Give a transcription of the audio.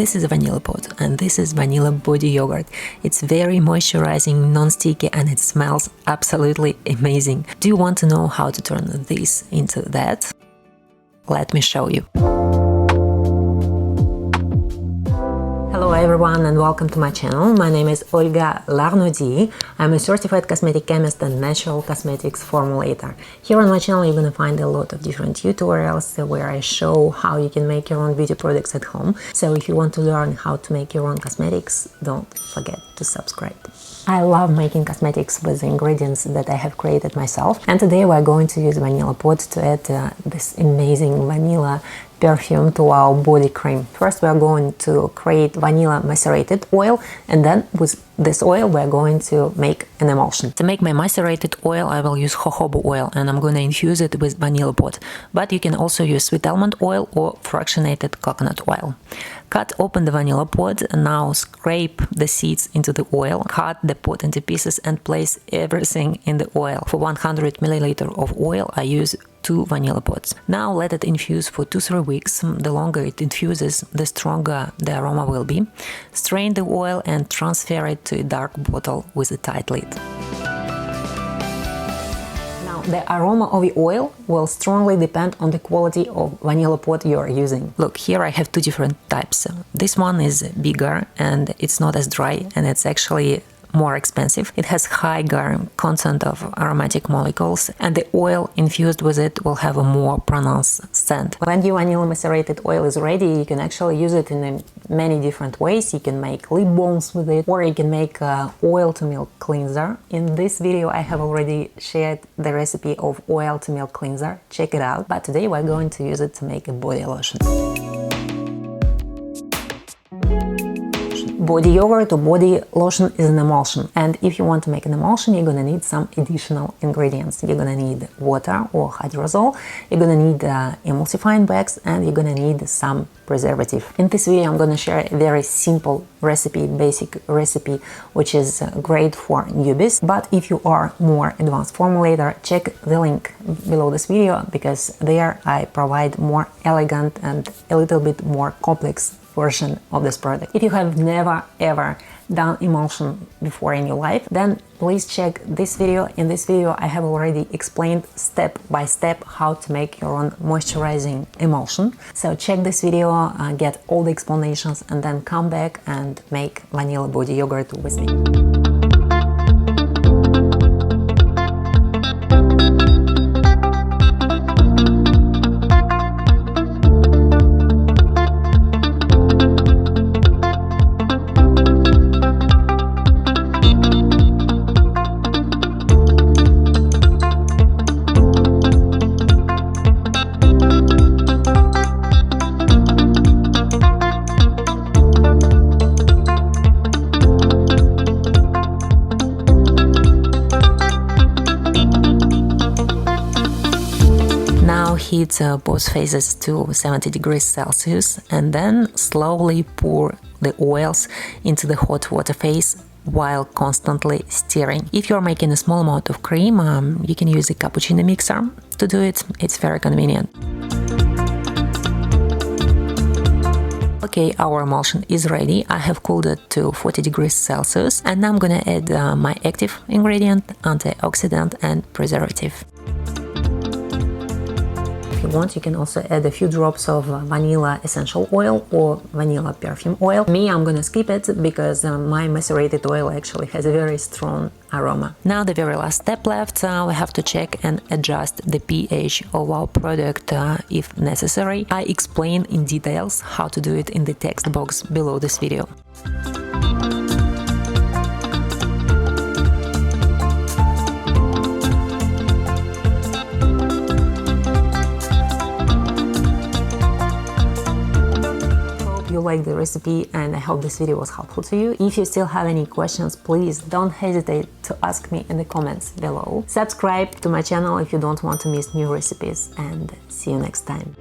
This is a vanilla pot and this is vanilla body yogurt. It's very moisturizing, non-sticky, and it smells absolutely amazing. Do you want to know how to turn this into that? Let me show you. Hello everyone and welcome to my channel. My name is Olga Larnaudie. I'm a certified cosmetic chemist and natural cosmetics formulator. Here on my channel you're gonna find a lot of different tutorials where I show how you can make your own beauty products at home. So if you want to learn how to make your own cosmetics, don't forget to subscribe. I love making cosmetics with the ingredients that I have created myself, and today we're going to use vanilla pot to add this amazing vanilla perfume to our body cream. First we are going to create vanilla macerated oil, and then with this oil we're going to make an emulsion. To make my macerated oil I will use jojoba oil and I'm going to infuse it with vanilla pot, but you can also use sweet almond oil or fractionated coconut oil. Cut open the vanilla pot and now scrape the seeds into the oil, cut the pot into pieces and place everything in the oil. For 100 ml of oil I use 2 vanilla pots. Now let it infuse for 2-3 weeks. The longer it infuses, the stronger the aroma will be. Strain the oil and transfer it to a dark bottle with a tight lid. Now the aroma of the oil will strongly depend on the quality of vanilla pot you are using. Look, here I have 2 different types. This one is bigger and it's not as dry and it's actually more expensive. It has higher content of aromatic molecules and the oil infused with it will have a more pronounced scent. When your vanilla macerated oil is ready, you can actually use it in many different ways. You can make lip balms with it, or you can make oil to milk cleanser. In this video I have already shared the recipe of oil to milk cleanser. Check it out. But today we're going to use it to make a body lotion. Body yogurt or body lotion is an emulsion, and if you want to make an emulsion you're gonna need some additional ingredients. You're gonna need water or hydrosol, you're gonna need emulsifying wax, and you're gonna need some preservative. In this video I'm gonna share a very simple recipe, basic recipe, which is great for newbies, but if you are more advanced formulator, check the link below this video because there I provide more elegant and a little bit more complex version of this product. If you have never ever done emulsion before in your life, then please check this video. In this video I have already explained step by step how to make your own moisturizing emulsion. So check this video, get all the explanations, and then come back and make vanilla body yogurt with me. Heat both phases to 70 degrees Celsius and then slowly pour the oils into the hot water phase while constantly stirring. If you're making a small amount of cream, you can use a cappuccino mixer to do it. It's very convenient. Okay, our emulsion is ready. I have cooled it to 40 degrees Celsius and now I'm gonna add my active ingredient, antioxidant and preservative. If you want, you can also add a few drops of vanilla essential oil or vanilla perfume oil. Me, I'm gonna skip it because my macerated oil actually has a very strong aroma. Now the very last step left, we have to check and adjust the pH of our product if necessary. I explain in details how to do it in the text box below this video. You like the recipe and I hope this video was helpful to you. If you still have any questions, please don't hesitate to ask me in the comments below. Subscribe to my channel if you don't want to miss new recipes, and see you next time.